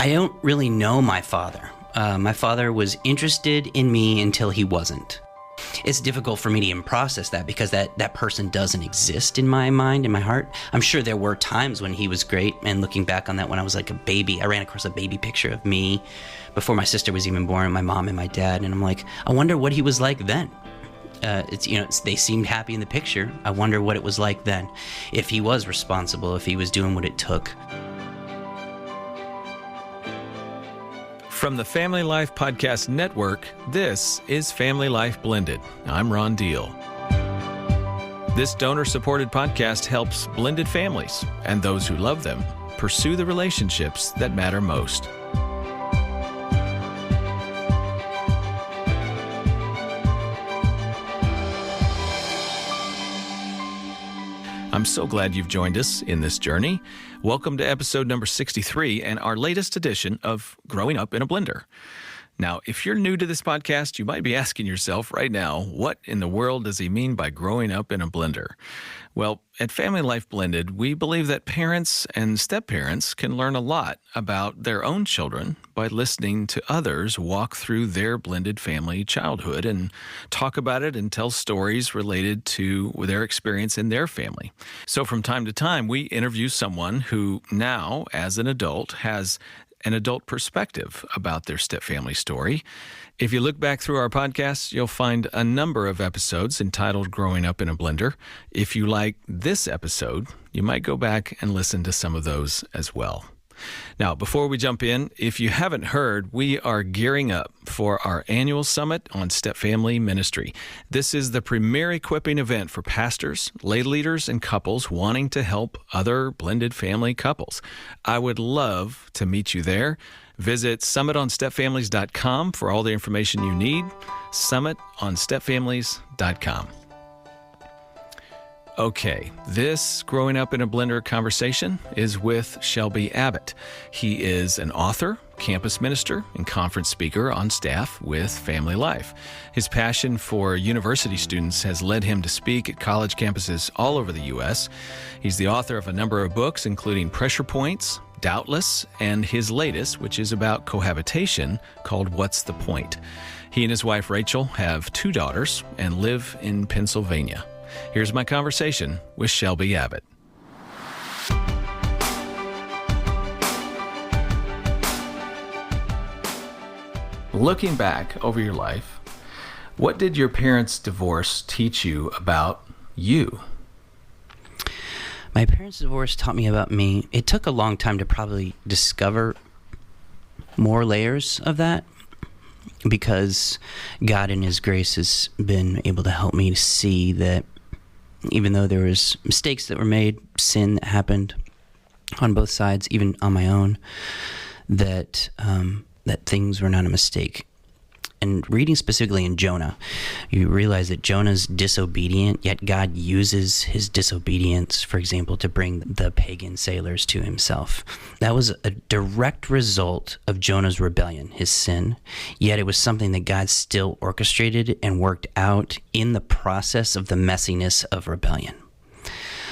I don't really know my father. My father was interested in me until he wasn't. It's difficult for me to even process that because that person doesn't exist in my mind, in my heart. I'm sure there were times when he was great, and looking back on that when I was like a baby, I ran across a baby picture of me before my sister was even born, my mom and my dad, and I'm like, I wonder what he was like then. They seemed happy in the picture. I wonder what it was like then, if he was responsible, if he was doing what it took. From the Family Life Podcast Network, this is Family Life Blended. I'm Ron Deal. This donor-supported podcast helps blended families and those who love them pursue the relationships that matter most. I'm so glad you've joined us in this journey. Welcome to episode number 63 and our latest edition of Growing Up in a Blender. Now, if you're new to this podcast, you might be asking yourself right now, what in the world does he mean by growing up in a blender? Well, at Family Life Blended, we believe that parents and step-parents can learn a lot about their own children by listening to others walk through their blended family childhood and talk about it and tell stories related to their experience in their family. So from time to time, we interview someone who now, as an adult, has an adult perspective about their stepfamily story. If you look back through our podcasts, you'll find a number of episodes entitled Growing Up in a Blender. If you like this episode, you might go back and listen to some of those as well. Now, before we jump in, if you haven't heard, we are gearing up for our annual summit on stepfamily ministry. This is the premier equipping event for pastors, lay leaders, and couples wanting to help other blended family couples. I would love to meet you there. Visit summitonstepfamilies.com for all the information you need. Summitonstepfamilies.com. Okay, this Growing Up in a Blender conversation is with Shelby Abbott. He is an author, campus minister, and conference speaker on staff with Family Life. His passion for university students has led him to speak at college campuses all over the U.S. He's the author of a number of books, including Pressure Points, Doubtless, and his latest, which is about cohabitation, called What's the Point? He and his wife, Rachel, have 2 daughters and live in Pennsylvania. Here's my conversation with Shelby Abbott. Looking back over your life, what did your parents' divorce teach you about you? My parents' divorce taught me about me. It took a long time to probably discover more layers of that, because God in His grace has been able to help me to see that even though there was mistakes that were made, sin that happened on both sides, even on my own, that things were not a mistake. And reading specifically in Jonah, you realize that Jonah's disobedient, yet God uses his disobedience, for example, to bring the pagan sailors to Himself. That was a direct result of Jonah's rebellion, his sin, yet it was something that God still orchestrated and worked out in the process of the messiness of rebellion.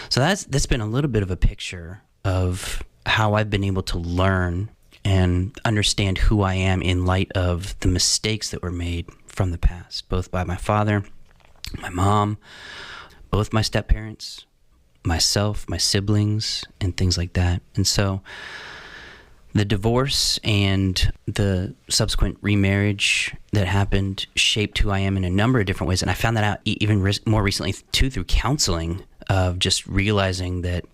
So that's been a little bit of a picture of how I've been able to learn and understand who I am in light of the mistakes that were made from the past, both by my father, my mom, both my step-parents, myself, my siblings, and things like that. And so the divorce and the subsequent remarriage that happened shaped who I am in a number of different ways. And I found that out even more recently, too, through counseling, of just realizing that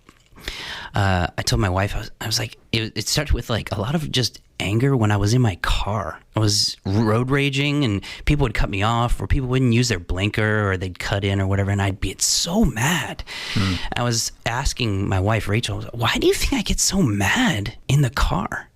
I told my wife, I was like, it started with like a lot of just anger when I was in my car. I was road raging and people would cut me off, or people wouldn't use their blinker, or they'd cut in or whatever, and I'd be so mad. I was asking my wife, Rachel, why do you think I get so mad in the car?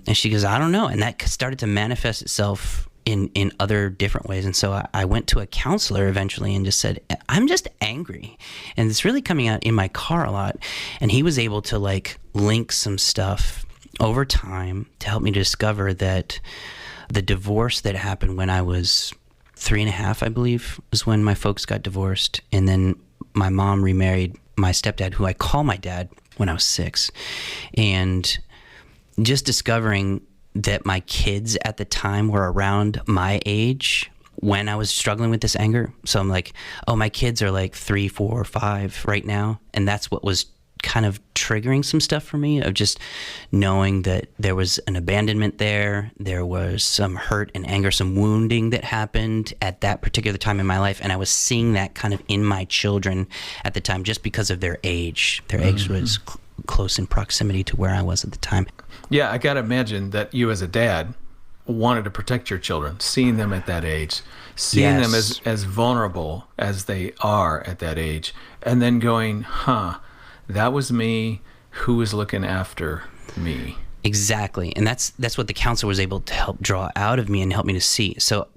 And she goes, I don't know. And that started to manifest itself in other different ways. And so I went to a counselor eventually and just said, I'm just angry. And it's really coming out in my car a lot. And he was able to like link some stuff over time to help me discover that the divorce that happened when I was 3.5, I believe, was when my folks got divorced. And then my mom remarried my stepdad, who I call my dad, when I was 6. And just discovering that my kids at the time were around my age when I was struggling with this anger. So I'm like, oh, my kids are like 3, 4, 5 right now. And that's what was kind of triggering some stuff for me, of just knowing that there was an abandonment there. There was some hurt and anger, some wounding that happened at that particular time in my life. And I was seeing that kind of in my children at the time, just because of their age. Their age was close in proximity to where I was at the time. Yeah, I got to imagine that you as a dad wanted to protect your children, seeing them at that age, seeing them as vulnerable as they are at that age, and then going, that was me. Who was looking after me? Exactly. And that's what the counselor was able to help draw out of me and help me to see. So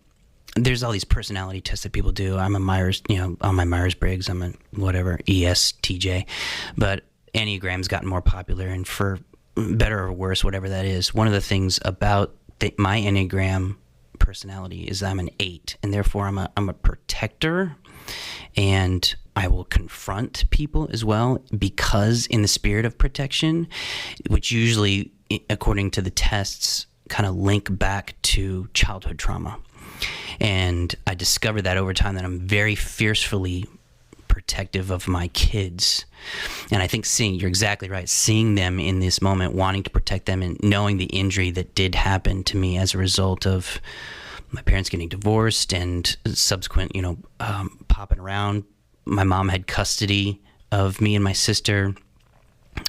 there's all these personality tests that people do. I'm a Myers, on my Myers-Briggs, I'm a whatever, ESTJ. But Enneagram's gotten more popular, and for better or worse, whatever that is, one of the things about my Enneagram personality is I'm an 8, and therefore I'm a protector, and I will confront people as well, because in the spirit of protection, which usually, according to the tests, kind of link back to childhood trauma. And I discovered that over time, that I'm very fiercely protective of my kids. And I think you're exactly right, seeing them in this moment, wanting to protect them, and knowing the injury that did happen to me as a result of my parents getting divorced and subsequent, popping around. My mom had custody of me and my sister.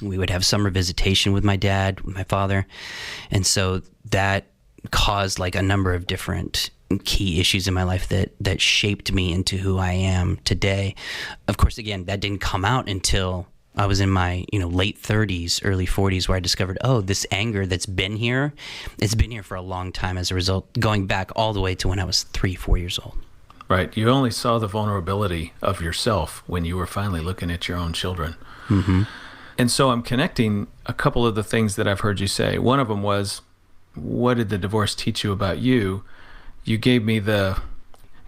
We would have summer visitation with my dad, with my father. And so that caused like a number of different key issues in my life that shaped me into who I am today. Of course, again, that didn't come out until I was in my late 30s, early 40s, where I discovered, this anger that's been here, it's been here for a long time, as a result, going back all the way to when I was 3, 4 years old. Right. You only saw the vulnerability of yourself when you were finally looking at your own children. Mm-hmm. And so I'm connecting a couple of the things that I've heard you say. One of them was, what did the divorce teach you about you? You gave me the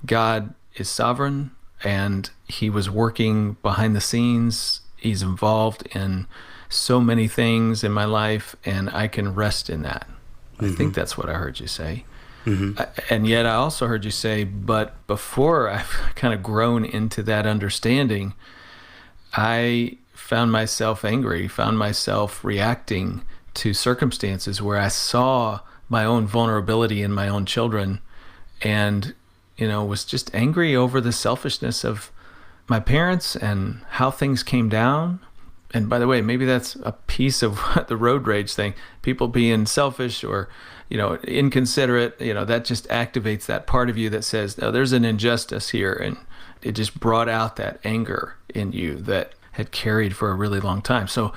God is sovereign, and he was working behind the scenes. He's involved in so many things in my life, and I can rest in that. I think that's what I heard you say. Mm-hmm. And yet I also heard you say, but before I've kind of grown into that understanding, I found myself angry, found myself reacting to circumstances where I saw my own vulnerability in my own children, and was just angry over the selfishness of my parents and how things came down. And by the way, maybe that's a piece of the road rage thing, people being selfish or inconsiderate. That just activates that part of you that says, oh, there's an injustice here, and it just brought out that anger in you that had carried for a really long time. So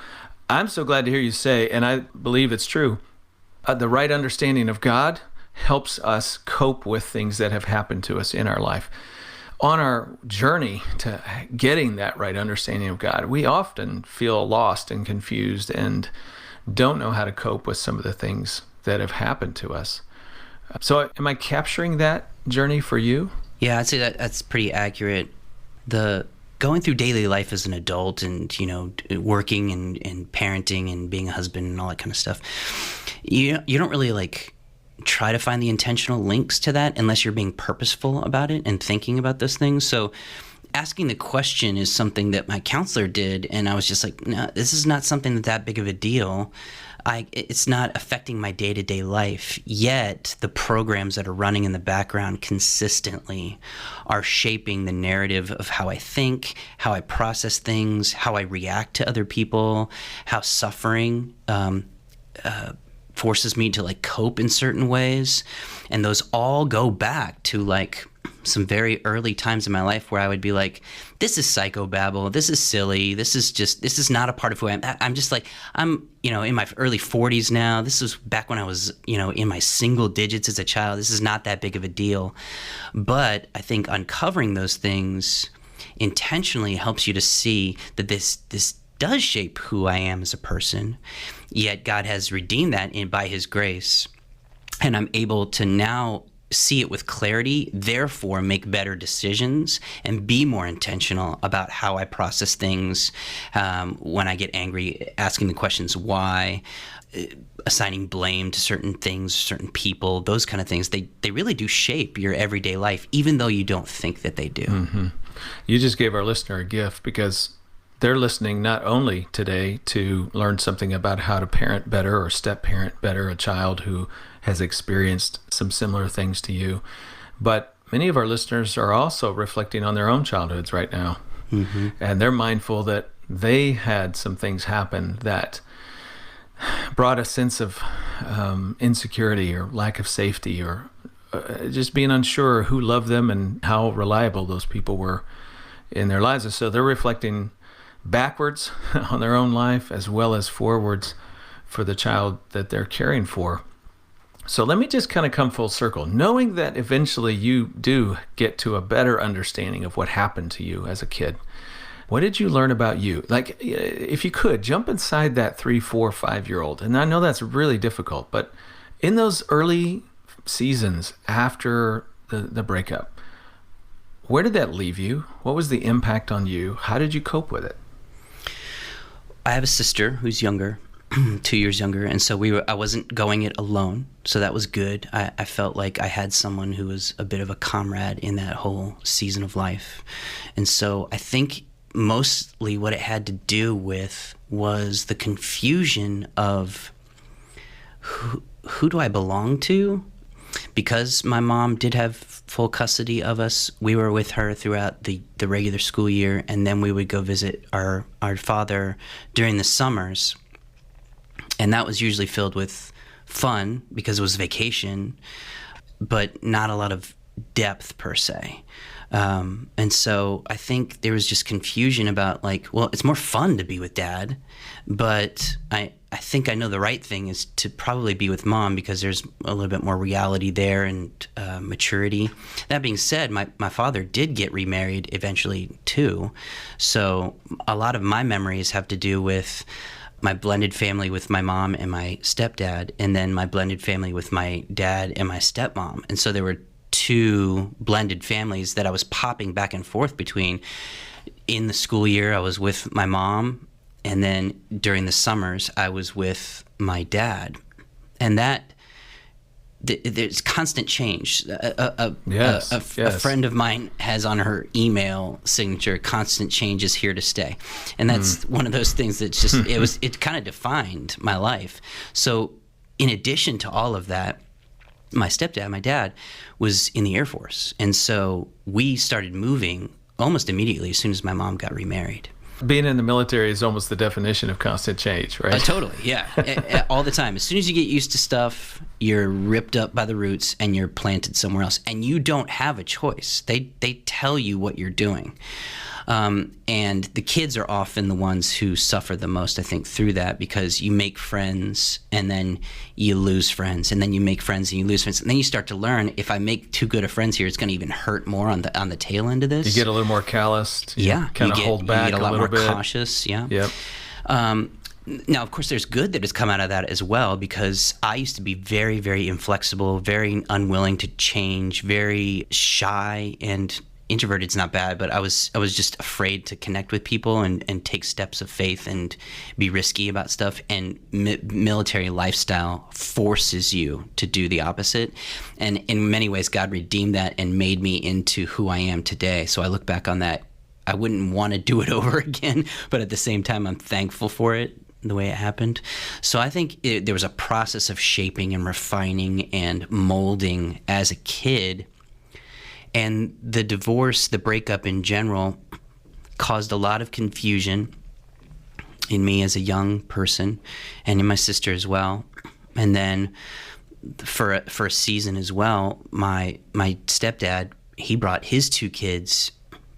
I'm so glad to hear you say, and I believe it's true, the right understanding of God helps us cope with things that have happened to us in our life. On our journey to getting that right understanding of God, we often feel lost and confused and don't know how to cope with some of the things that have happened to us. So am I capturing that journey for you? Yeah, I'd say that's pretty accurate. The going through daily life as an adult and, working and parenting and being a husband and all that kind of stuff, you don't really try to find the intentional links to that unless you're being purposeful about it and thinking about those things. So asking the question is something that my counselor did, and I was just like, no, this is not something that big of a deal. It's not affecting my day-to-day life, yet the programs that are running in the background consistently are shaping the narrative of how I think, how I process things, how I react to other people, how suffering forces me to cope in certain ways. And those all go back to some very early times in my life where I would be like, this is psychobabble, this is silly, this is not a part of who I am. I'm in my early 40s now. This was back when I was, in my single digits as a child. This is not that big of a deal. But I think uncovering those things intentionally helps you to see that this does shape who I am as a person, yet God has redeemed that by his grace. And I'm able to now see it with clarity, therefore make better decisions and be more intentional about how I process things. When I get angry, asking the questions why, assigning blame to certain things, certain people, those kind of things, they really do shape your everyday life, even though you don't think that they do. Mm-hmm. You just gave our listener a gift, because they're listening not only today to learn something about how to parent better or step-parent better a child who has experienced some similar things to you, but many of our listeners are also reflecting on their own childhoods right now. Mm-hmm. And they're mindful that they had some things happen that brought a sense of insecurity or lack of safety, or just being unsure who loved them and how reliable those people were in their lives. And so they're reflecting backwards on their own life as well as forwards for the child that they're caring for. So let me just kind of come full circle. Knowing that eventually you do get to a better understanding of what happened to you as a kid, what did you learn about you? Like, if you could, jump inside that 3, 4, 5-year-old. And I know that's really difficult, but in those early seasons after the breakup, where did that leave you? What was the impact on you? How did you cope with it? I have a sister who's younger, 2 years younger, and so I wasn't going it alone, so that was good. I felt like I had someone who was a bit of a comrade in that whole season of life. And so I think mostly what it had to do with was the confusion of who do I belong to? Because my mom did have full custody of us, we were with her throughout the regular school year, and then we would go visit our father during the summers. And that was usually filled with fun because it was vacation, but not a lot of depth per se. And so I think there was just confusion about, like, well, it's more fun to be with Dad, but I think I know the right thing is to probably be with Mom because there's a little bit more reality there and maturity. That being said, my father did get remarried eventually too. So a lot of my memories have to do with my blended family with my mom and my stepdad, and then my blended family with my dad and my stepmom. And so there were two blended families that I was popping back and forth between. In the school year, I was with my mom, and then during the summers, I was with my dad. And that there's constant change. A friend of mine has on her email signature, "Constant change is here to stay," and that's one of those things that's just it kind of defined my life. So, in addition to all of that, my dad, was in the Air Force, and so we started moving almost immediately as soon as my mom got remarried. Being in the military is almost the definition of constant change, right? Totally, yeah. All the time. As soon as you get used to stuff, you're ripped up by the roots and you're planted somewhere else. And you don't have a choice. They tell you what you're doing. And the kids are often the ones who suffer the most, I think, through that, because you make friends and then you lose friends, and then you make friends and you lose friends, and then you start to learn, if I make too good of friends here, it's going to even hurt more on the tail end of this. You get a little more calloused. Kind of hold back a little more bit. Cautious. Yeah. Yep. Now, of course, there's good that has come out of that as well, because I used to be very, very inflexible, very unwilling to change, very shy, and introverted's not bad, but I was just afraid to connect with people and take steps of faith and be risky about stuff. And military lifestyle forces you to do the opposite. And in many ways, God redeemed that and made me into who I am today. So I look back on that. I wouldn't want to do it over again, but at the same time, I'm thankful for it, the way it happened. So I think there was a process of shaping and refining and molding as a kid. And the divorce, the breakup in general, caused a lot of confusion in me as a young person, and in my sister as well. And then for a season as well, my stepdad, he brought his two kids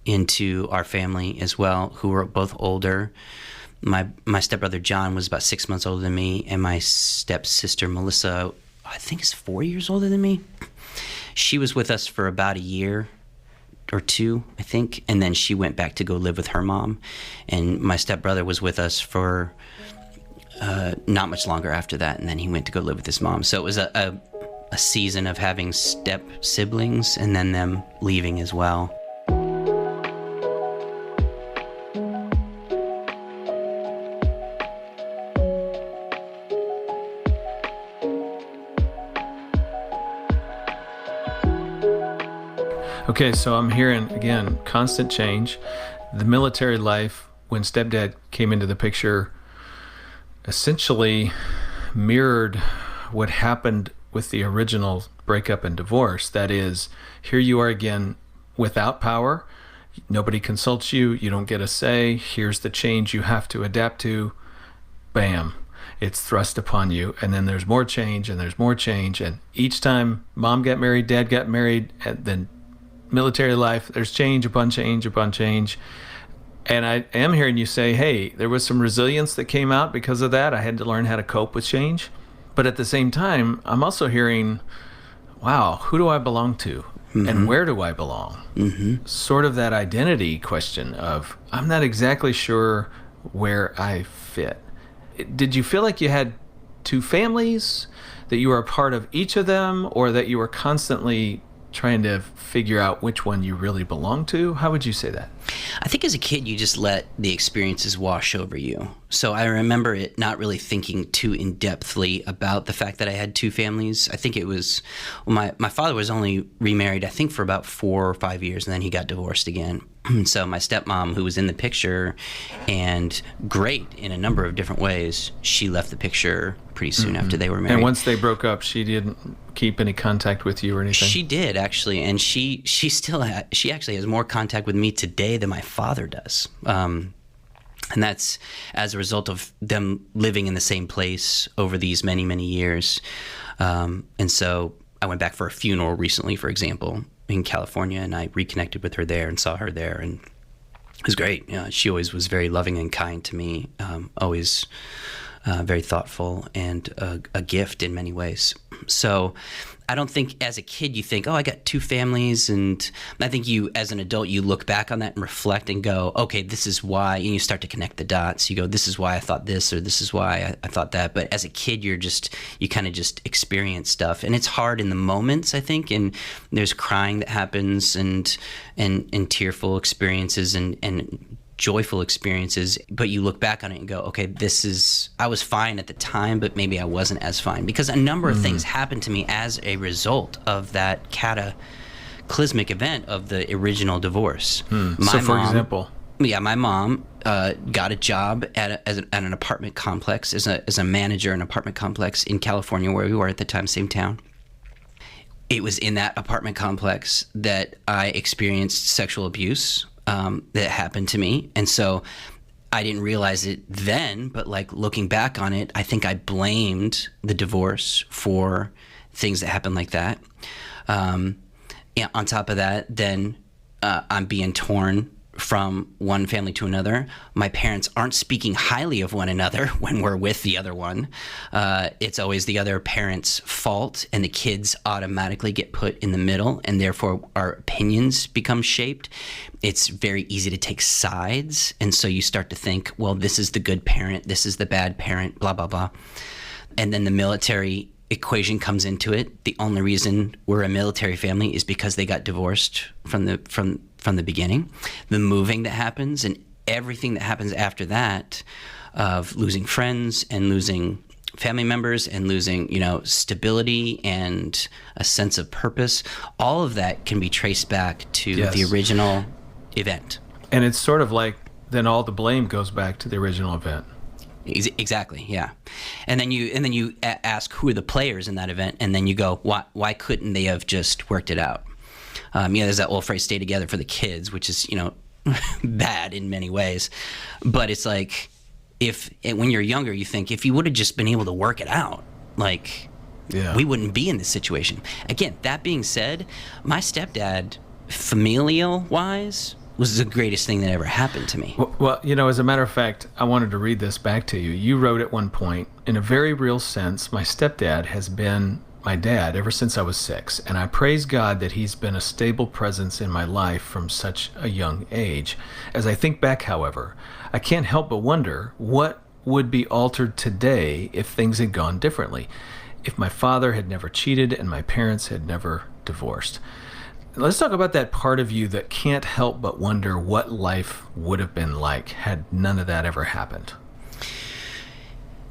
into our family as well, who were both older. My stepbrother John was about 6 months older than me, and my stepsister Melissa, I think, is 4 years older than me. She was with us for about a year or two, I think, and then she went back to go live with her mom. And my stepbrother was with us for not much longer after that, and then he went to go live with his mom. So it was a a season of having step siblings and then them leaving as well. Okay, so I'm hearing, again, constant change. The military life, when stepdad came into the picture, essentially mirrored what happened with the original breakup and divorce. That is, here you are again without power. Nobody consults you. You don't get a say. Here's the change you have to adapt to. Bam. It's thrust upon you. And then there's more change and there's more change. And each time mom got married, dad got married, and then military life, there's change upon change upon change. And I am hearing you say, hey, there was some resilience that came out because of that. I had to learn how to cope with change. But at the same time, I'm also hearing, wow, who do I belong to? Mm-hmm. And where do I belong? Mm-hmm. Sort of that identity question of, I'm not exactly sure where I fit. Did you feel like you had two families, that you were a part of each of them, or that you were constantly trying to figure out which one you really belong to? How would you say that? I think as a kid, you just let the experiences wash over you. So I remember it not really thinking too in-depthly about the fact that I had two families. I think it was, well, my father was only remarried, I think, for about 4 or 5 years, and then he got divorced again. So my stepmom, who was in the picture and great in a number of different ways, she left the picture pretty soon after they were married. And once they broke up, she didn't keep any contact with you or anything? She did, actually, and she actually has more contact with me today than my father does. And that's as a result of them living in the same place over these many, many years. And so I went back for a funeral recently, for example, in California, and I reconnected with her there and saw her there, and it was great. She always was very loving and kind to me, always very thoughtful, and a gift in many ways. So I don't think as a kid you think, oh, I got two families, and I think you, as an adult, you look back on that and reflect and go, okay, this is why, and you start to connect the dots. You go, this is why I thought this, or this is why I thought that. But as a kid, you kind of just experience stuff, and it's hard in the moments, I think, and there's crying that happens, and tearful experiences, and joyful experiences, but you look back on it and go, okay, I was fine at the time, but maybe I wasn't as fine, because a number of things happened to me as a result of that cataclysmic event of the original divorce. So for example? Yeah, my mom got a job at an apartment complex as a manager in an apartment complex in California, where we were at the time, same town. It was in that apartment complex that I experienced sexual abuse that happened to me. And so I didn't realize it then, but like looking back on it, I think I blamed the divorce for things that happened like that. On top of that, then I'm being torn from one family to another. My parents aren't speaking highly of one another when we're with the other one. It's always the other parent's fault, and the kids automatically get put in the middle, and therefore our opinions become shaped. It's very easy to take sides, and so you start to think, well, this is the good parent, this is the bad parent, blah, blah, blah. And then the military equation comes into it. The only reason we're a military family is because they got divorced from the beginning. The moving that happens and everything that happens after that, of losing friends and losing family members and losing, stability and a sense of purpose, all of that can be traced back to the original event. And it's sort of like then all the blame goes back to the original event. Exactly, yeah. And then you ask who are the players in that event, and then you go, why couldn't they have just worked it out? There's that old phrase, stay together for the kids, which is, bad in many ways. But it's like, when you're younger, you think if you would have just been able to work it out, we wouldn't be in this situation. Again, that being said, my stepdad, familial-wise, was the greatest thing that ever happened to me. Well, as a matter of fact, I wanted to read this back to you. You wrote at one point, in a very real sense, my stepdad has been my dad ever since I was 6, and I praise God that he's been a stable presence in my life from such a young age. As I think back, however, I can't help but wonder what would be altered today if things had gone differently. if my father had never cheated and my parents had never divorced. Let's talk about that part of you that can't help but wonder what life would have been like had none of that ever happened.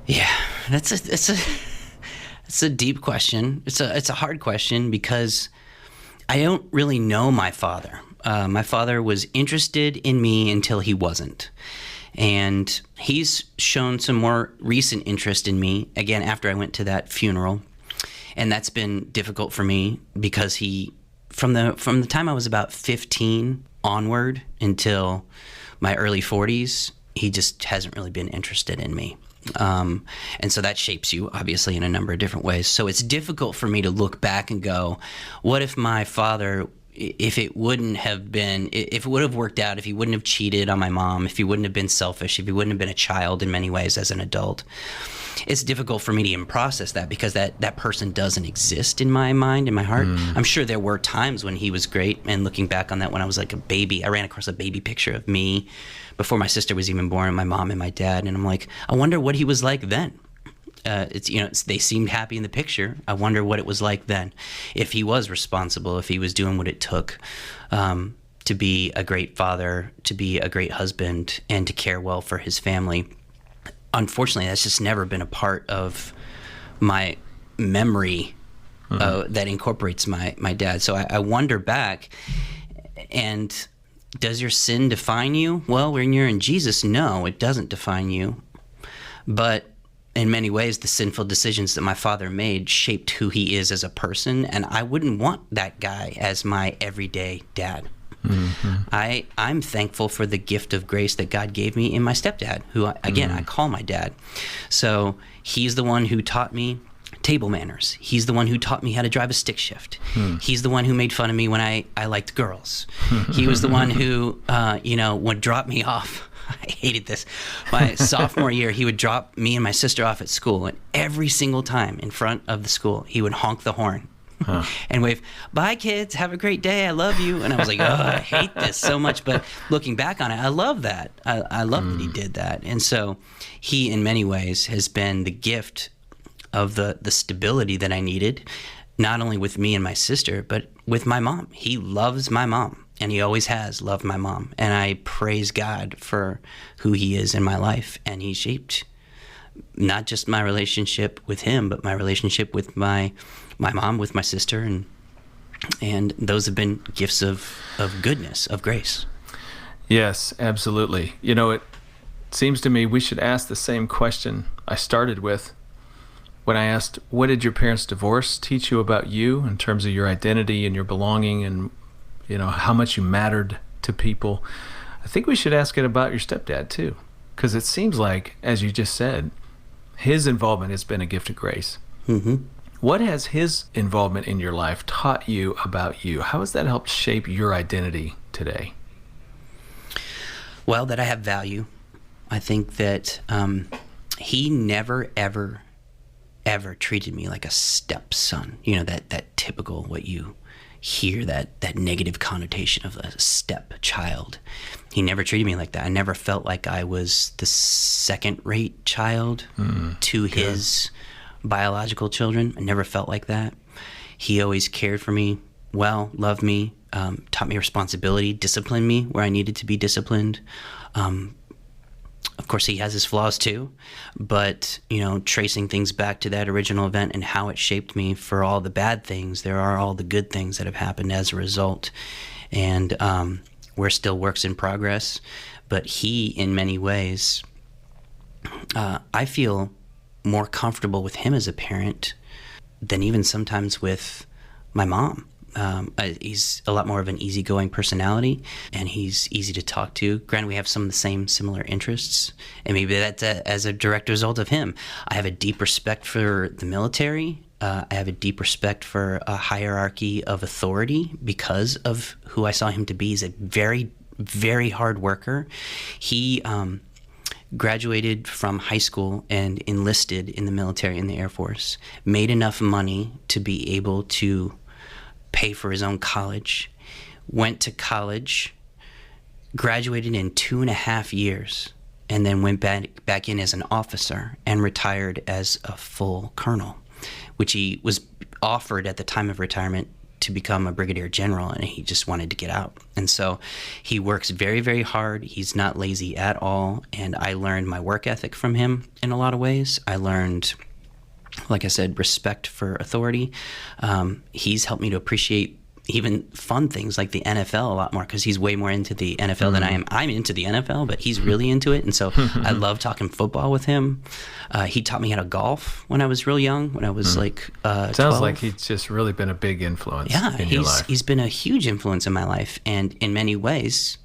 Yeah, it's a deep question. It's a hard question because I don't really know my father. My father was interested in me until he wasn't. And he's shown some more recent interest in me, again, after I went to that funeral. And that's been difficult for me because he, from the time I was about 15 onward until my early 40s, he just hasn't really been interested in me. And so that shapes you, obviously, in a number of different ways. So it's difficult for me to look back and go, what if my father, if it would have worked out, if he wouldn't have cheated on my mom, if he wouldn't have been selfish, if he wouldn't have been a child in many ways as an adult. It's difficult for me to even process that because that person doesn't exist in my mind, in my heart. I'm sure there were times when he was great, and looking back on that when I was like a baby, I ran across a baby picture of me before my sister was even born, my mom and my dad, and I'm like, I wonder what he was like then. They seemed happy in the picture. I wonder what it was like then, if he was responsible, if he was doing what it took to be a great father, to be a great husband, and to care well for his family. Unfortunately, that's just never been a part of my memory that incorporates my dad. So I wonder back, and does your sin define you? Well, when you're in Jesus, no, it doesn't define you. But in many ways, the sinful decisions that my father made shaped who he is as a person, and I wouldn't want that guy as my everyday dad. I'm thankful for the gift of grace that God gave me in my stepdad, who, I call my dad. So he's the one who taught me table manners. He's the one who taught me how to drive a stick shift. He's the one who made fun of me when I liked girls. He was the one who, would drop me off. I hated this. My sophomore year, he would drop me and my sister off at school, and every single time in front of the school, he would honk the horn. And wave, bye kids, have a great day, I love you. And I was like, I hate this so much. But looking back on it, I love that. I love that he did that. And so he, in many ways, has been the gift of the stability that I needed, not only with me and my sister, but with my mom. He loves my mom, and he always has loved my mom. And I praise God for who he is in my life. And he shaped not just my relationship with him, but my relationship with my mom, with my sister, and those have been gifts of goodness, of grace. Yes, absolutely. It seems to me we should ask the same question I started with when I asked, what did your parents' divorce teach you about you in terms of your identity and your belonging and, how much you mattered to people? I think we should ask it about your stepdad too, because it seems like, as you just said, his involvement has been a gift of grace. What has his involvement in your life taught you about you? How has that helped shape your identity today? Well, that I have value. I think that he never, ever, ever treated me like a stepson. That typical, what you hear, that negative connotation of a stepchild. He never treated me like that. I never felt like I was the second-rate child to his biological children. I never felt like that. He always cared for me well, loved me, taught me responsibility, disciplined me where I needed to be disciplined. Of course, he has his flaws too, but, tracing things back to that original event and how it shaped me for all the bad things, there are all the good things that have happened as a result. And we're still works in progress, but he, in many ways, I feel more comfortable with him as a parent than even sometimes with my mom. He's a lot more of an easygoing personality, and he's easy to talk to. Granted, we have some of the similar interests, and maybe that's as a direct result of him. I have a deep respect for the military. I have a deep respect for a hierarchy of authority because of who I saw him to be. He's a very, very hard worker. He graduated from high school and enlisted in the military, in the Air Force, made enough money to be able to pay for his own college, went to college, graduated in 2.5 years, and then went back in as an officer and retired as a full colonel. which he was offered at the time of retirement to become a brigadier general, and he just wanted to get out. And so he works very, very hard. He's not lazy at all. And I learned my work ethic from him in a lot of ways. I learned, like I said, respect for authority. He's helped me to appreciate even fun things like the NFL a lot more, because he's way more into the NFL than I am. I'm into the NFL, but he's really into it. And so I love talking football with him. He taught me how to golf when I was real young, when I was like 12. Sounds like he's just really been a big influence in your life. He's been a huge influence in my life. And in many ways,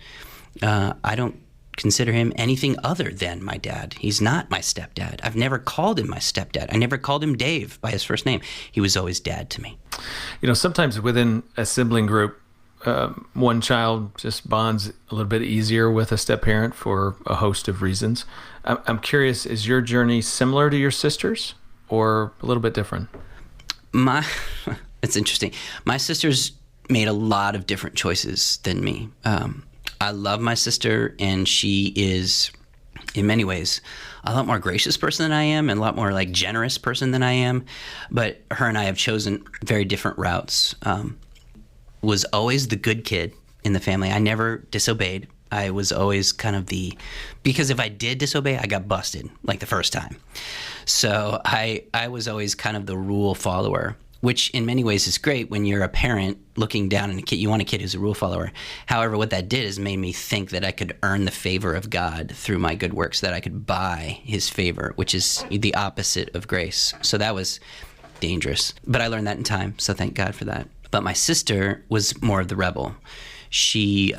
I don't consider him anything other than my dad. He's not my stepdad. I've never called him my stepdad. I never called him Dave by his first name. He was always dad to me. Sometimes within a sibling group, one child just bonds a little bit easier with a step-parent for a host of reasons. I'm curious, is your journey similar to your sister's or a little bit different? It's interesting. My sisters made a lot of different choices than me. I love my sister, and she is, in many ways, a lot more gracious person than I am, and a lot more like generous person than I am. But her and I have chosen very different routes. Was always the good kid in the family. I never disobeyed. I was always kind of because if I did disobey, I got busted like the first time. So I was always kind of the rule follower, which in many ways is great when you're a parent looking down on a kid. You want a kid who's a rule follower. However, what that did is made me think that I could earn the favor of God through my good works, that I could buy his favor, which is the opposite of grace. So that was dangerous. But I learned that in time, so thank God for that. But my sister was more of the rebel. She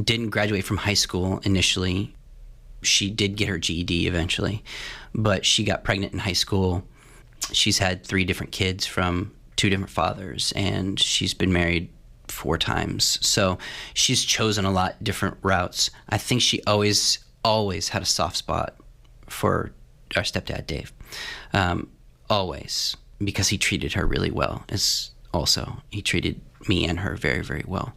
didn't graduate from high school initially. She did get her GED eventually, but she got pregnant in high school. She's had 3 different kids from 2 different fathers, and she's been married 4 times. So she's chosen a lot different routes. I think she always had a soft spot for our stepdad, Dave. Always, because he treated her really well. He treated me and her very, very well.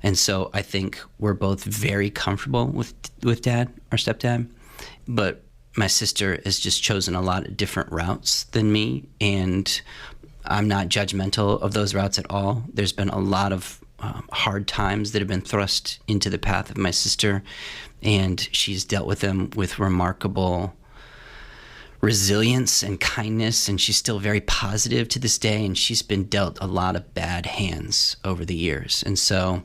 And so I think we're both very comfortable with Dad, our stepdad. But my sister has just chosen a lot of different routes than me, and I'm not judgmental of those routes at all. There's been a lot of hard times that have been thrust into the path of my sister, and she's dealt with them with remarkable resilience and kindness, and she's still very positive to this day, and she's been dealt a lot of bad hands over the years. And so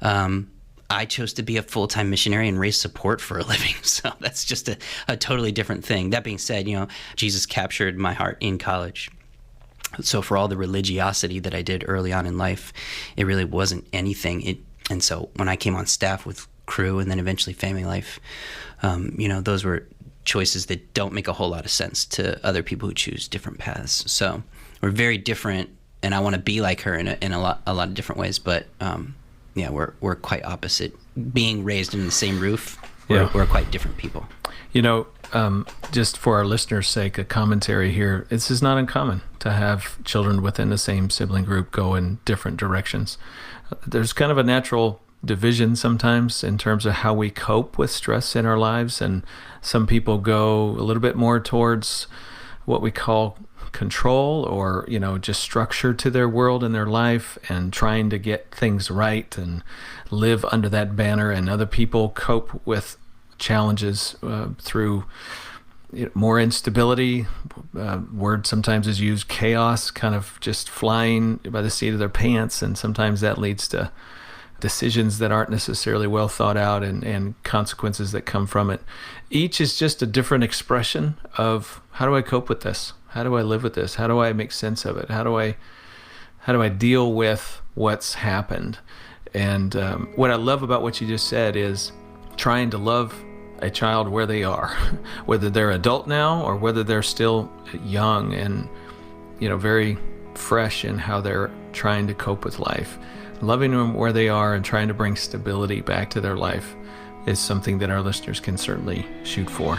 I chose to be a full-time missionary and raise support for a living. So that's just a totally different thing. That being said, Jesus captured my heart in college. So for all the religiosity that I did early on in life, it really wasn't anything. And so when I came on staff with Crew and then eventually FamilyLife, those were choices that don't make a whole lot of sense to other people who choose different paths. So we're very different, and I want to be like her in a lot of different ways. But we're quite opposite. Being raised in the same roof, we're quite different people. Just for our listeners' sake, a commentary here. This is not uncommon to have children within the same sibling group go in different directions. There's kind of a natural division sometimes in terms of how we cope with stress in our lives, and some people go a little bit more towards what we call control, or just structure to their world and their life and trying to get things right and live under that banner, and other people cope with challenges through more instability. Word sometimes is used, chaos, kind of just flying by the seat of their pants, and sometimes that leads to decisions that aren't necessarily well thought out and consequences that come from it. Each is just a different expression of, how do I cope with this? How do I live with this? How do I make sense of it? How do I deal with what's happened? And what I love about what you just said is trying to love a child where they are, whether they're adult now or whether they're still young and very fresh in how they're trying to cope with life. Loving them where they are and trying to bring stability back to their life is something that our listeners can certainly shoot for.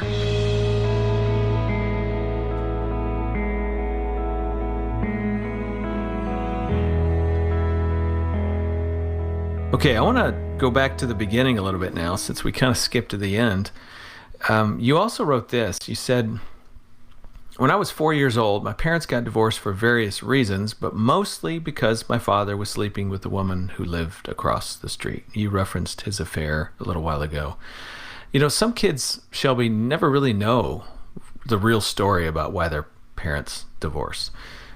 Okay, I want to go back to the beginning a little bit now, since we kind of skipped to the end. You also wrote this. You said, When I was 4 years old, my parents got divorced for various reasons, but mostly because my father was sleeping with the woman who lived across the street. You referenced his affair a little while ago. Some kids, Shelby, never really know the real story about why their parents divorce.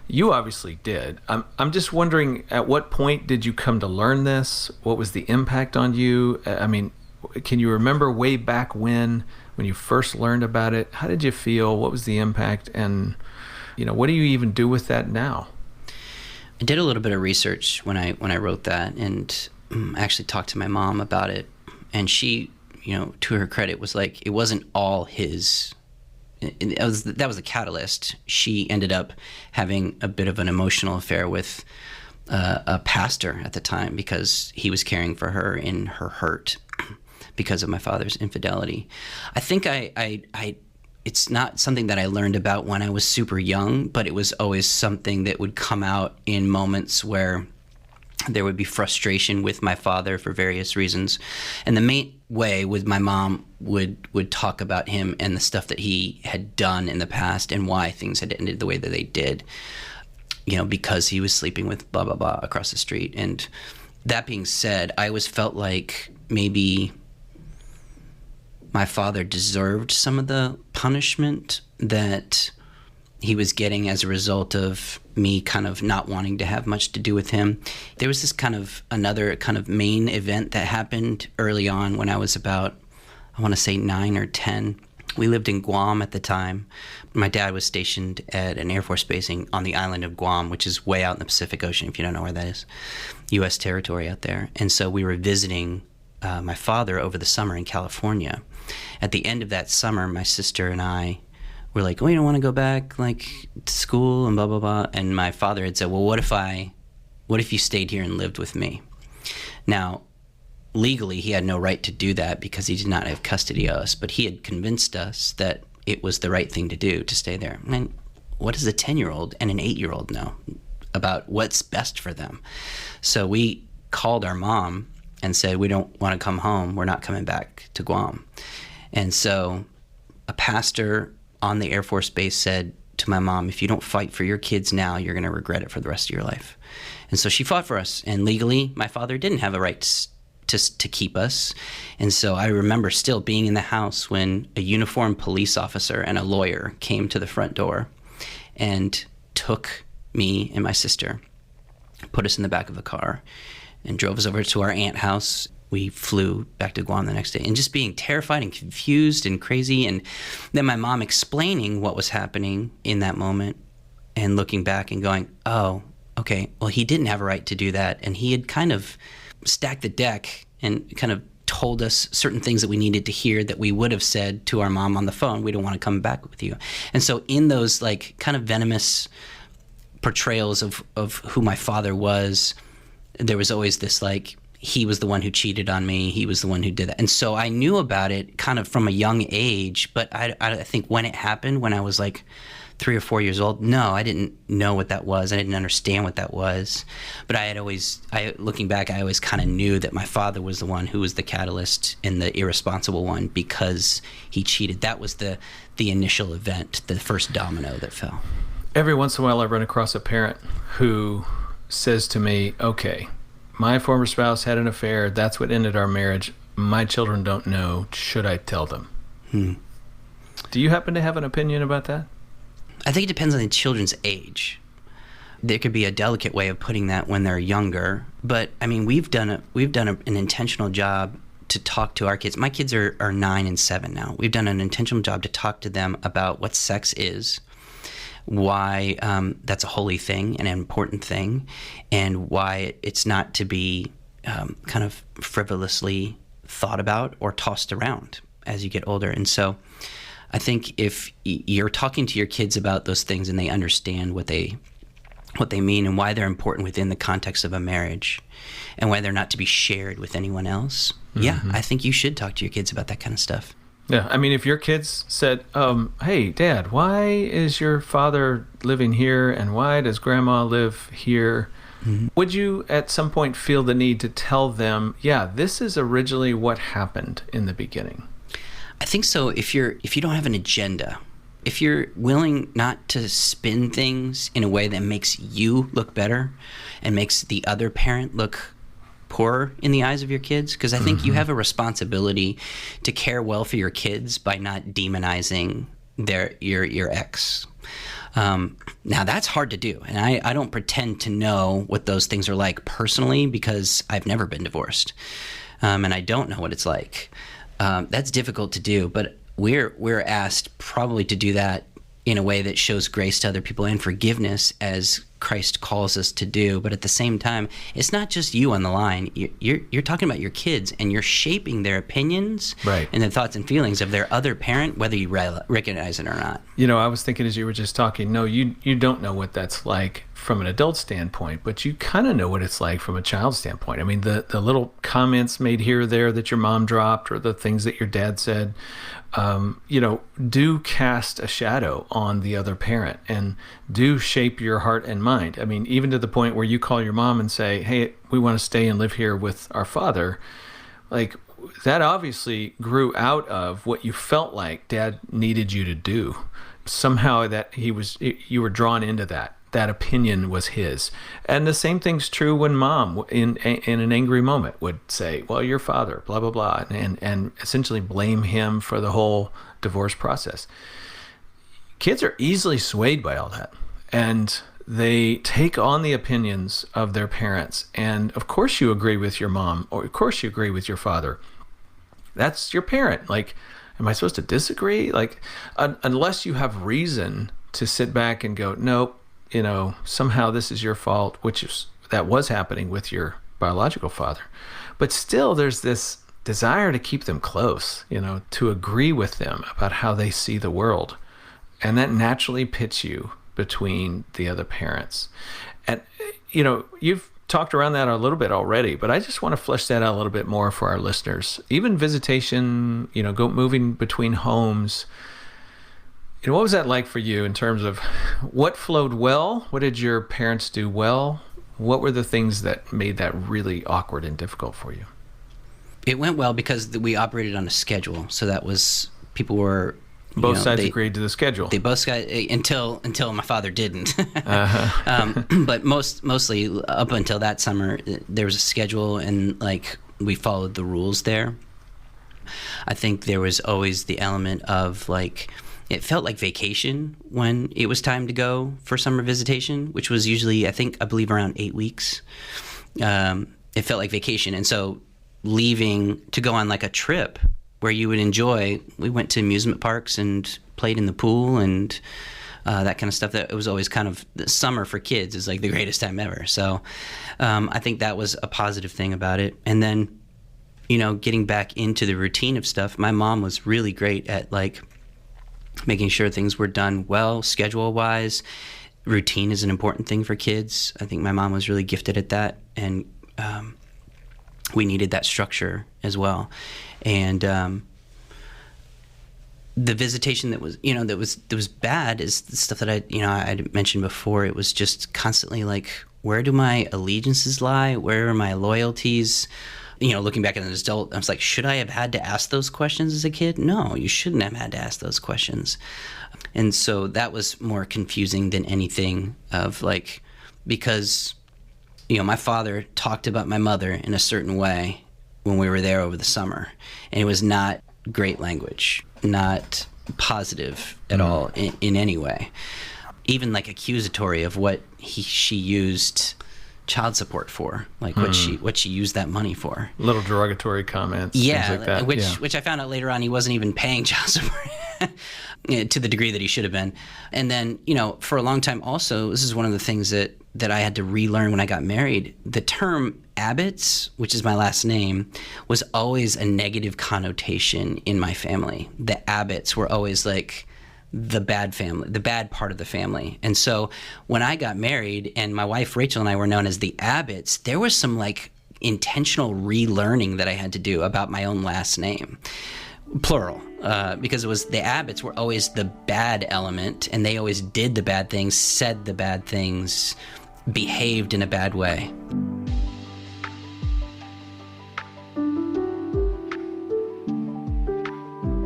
You obviously did. I'm just wondering, at what point did you come to learn this? What was the impact on you? I mean, can you remember way back when you first learned about it? How did you feel? What was the impact? And, what do you even do with that now? I did a little bit of research when I wrote that, and actually talked to my mom about it. And she, to her credit, was like, it wasn't all his. That was the catalyst. She ended up having a bit of an emotional affair with a pastor at the time because he was caring for her in her hurt because of my father's infidelity. I think it's not something that I learned about when I was super young, but it was always something that would come out in moments where there would be frustration with my father for various reasons. And the main way was my mom would talk about him and the stuff that he had done in the past and why things had ended the way that they did, because he was sleeping with blah, blah, blah across the street. And that being said, I always felt like maybe my father deserved some of the punishment that he was getting as a result of me kind of not wanting to have much to do with him. There was this another main event that happened early on when I was about, I want to say 9 or 10. We lived in Guam at the time. My dad was stationed at an Air Force base on the island of Guam, which is way out in the Pacific Ocean, if you don't know where that is, U.S. territory out there. And so we were visiting my father over the summer in California. At the end of that summer, my sister and I were like, you don't want to go back to school and blah, blah, blah. And my father had said, well, what if you stayed here and lived with me? Now, legally, he had no right to do that because he did not have custody of us, but he had convinced us that it was the right thing to do to stay there. And what does a 10-year-old and an 8-year-old know about what's best for them? So we called our mom and said, we don't want to come home. We're not coming back to Guam. And so a pastor on the Air Force base said to my mom, if you don't fight for your kids now, you're going to regret it for the rest of your life. And so she fought for us. And legally, my father didn't have a right to keep us. And so I remember still being in the house when a uniformed police officer and a lawyer came to the front door and took me and my sister, put us in the back of a car, and drove us over to our aunt's house. We flew back to Guam the next day, and just being terrified and confused and crazy. And then my mom explaining what was happening in that moment and looking back and going, oh, okay, well, he didn't have a right to do that. And he had kind of stacked the deck and kind of told us certain things that we needed to hear that we would have said to our mom on the phone. We don't want to come back with you. And so in those kind of venomous portrayals of who my father was, there was always this he was the one who cheated on me. He was the one who did that. And so I knew about it kind of from a young age, but I think when it happened, when I was 3 or 4 years old, no, I didn't know what that was. I didn't understand what that was. But looking back, I always kind of knew that my father was the one who was the catalyst and the irresponsible one because he cheated. That was the initial event, the first domino that fell. Every once in a while, I run across a parent who says to me, okay, my former spouse had an affair. That's what ended our marriage. My children don't know. Should I tell them? Do you happen to have an opinion about that? I think it depends on the children's age. There could be a delicate way of putting that when they're younger. But, I mean, we've done an intentional job to talk to our kids. My kids are 9 and 7 now. We've done an intentional job to talk to them about what sex is, why that's a holy thing, an important thing, and why it's not to be kind of frivolously thought about or tossed around as you get older. And so I think if you're talking to your kids about those things and they understand what they mean and why they're important within the context of a marriage and why they're not to be shared with anyone else, yeah, I think you should talk to your kids about that kind of stuff. Yeah, I mean, if your kids said, hey, Dad, why is your father living here and why does Grandma live here? Would you at some point feel the need to tell them, yeah, this is originally what happened in the beginning? I think so. If you don't have an agenda, if you're willing not to spin things in a way that makes you look better and makes the other parent look poorer in the eyes of your kids, because I think you have a responsibility to care well for your kids by not demonizing your ex. Now that's hard to do, and I don't pretend to know what those things are like personally, because I've never been divorced, and I don't know what it's like. That's difficult to do, but we're asked probably to do that in a way that shows grace to other people and forgiveness as Christ calls us to do. But at the same time, it's not just you on the line. You're talking about your kids, and you're shaping their opinions and the thoughts and feelings of their other parent, whether you recognize it or not. I was thinking as you were just talking, no, you don't know what that's like from an adult standpoint, but you kind of know what it's like from a child standpoint. I mean, the little comments made here or there that your mom dropped, or the things that your dad said, do cast a shadow on the other parent and do shape your heart and mind. I mean, even to the point where you call your mom and say, hey, we want to stay and live here with our father. Like, that obviously grew out of what you felt like dad needed you to do. Somehow that you were drawn into that. That opinion was his. And the same thing's true when mom, in an angry moment, would say, well, your father, blah, blah, blah, and essentially blame him for the whole divorce process. Kids are easily swayed by all that. And they take on the opinions of their parents. And of course you agree with your mom, or of course you agree with your father. That's your parent. Like, am I supposed to disagree? Like, unless you have reason to sit back and go, nope, somehow this is your fault, that was happening with your biological father. But still, there's this desire to keep them close, to agree with them about how they see the world. And that naturally pits you between the other parents. And, you've talked around that a little bit already, but I just want to flesh that out a little bit more for our listeners. Even visitation, moving between homes. What was that like for you in terms of what flowed well? What did your parents do well? What were the things that made that really awkward and difficult for you? It went well because we operated on a schedule. So that was, people were... Both sides agreed to the schedule. They both got, until my father didn't. But mostly up until that summer, there was a schedule, and we followed the rules there. I think there was always the element of it felt like vacation when it was time to go for summer visitation, which was usually, I believe around 8 weeks. It felt like vacation. And so leaving to go on a trip where you would enjoy, we went to amusement parks and played in the pool and that kind of stuff. That it was always kind of, the summer for kids is the greatest time ever. So I think that was a positive thing about it. And then, getting back into the routine of stuff, my mom was really great at making sure things were done well, schedule-wise. Routine is an important thing for kids. I think my mom was really gifted at that, and we needed that structure as well. And the visitation that was, that was bad is the stuff that I mentioned before. It was just constantly where do my allegiances lie? Where are my loyalties? Looking back as an adult, I was like, should I have had to ask those questions as a kid? No, you shouldn't have had to ask those questions. And so that was more confusing than anything of because, my father talked about my mother in a certain way when we were there over the summer. And it was not great language, not positive at all in any way. Even accusatory of what she used child support for, what she used that money for. Little derogatory comments, things like that. Which I found out later on he wasn't even paying child support to the degree that he should have been. And then, for a long time also, this is one of the things that I had to relearn when I got married. The term Abbotts, which is my last name, was always a negative connotation in my family. The Abbotts were always the bad family, the bad part of the family. And so when I got married and my wife Rachel and I were known as the Abbotts, there was some intentional relearning that I had to do about my own last name, plural, because it was the Abbotts were always the bad element, and they always did the bad things, said the bad things, behaved in a bad way.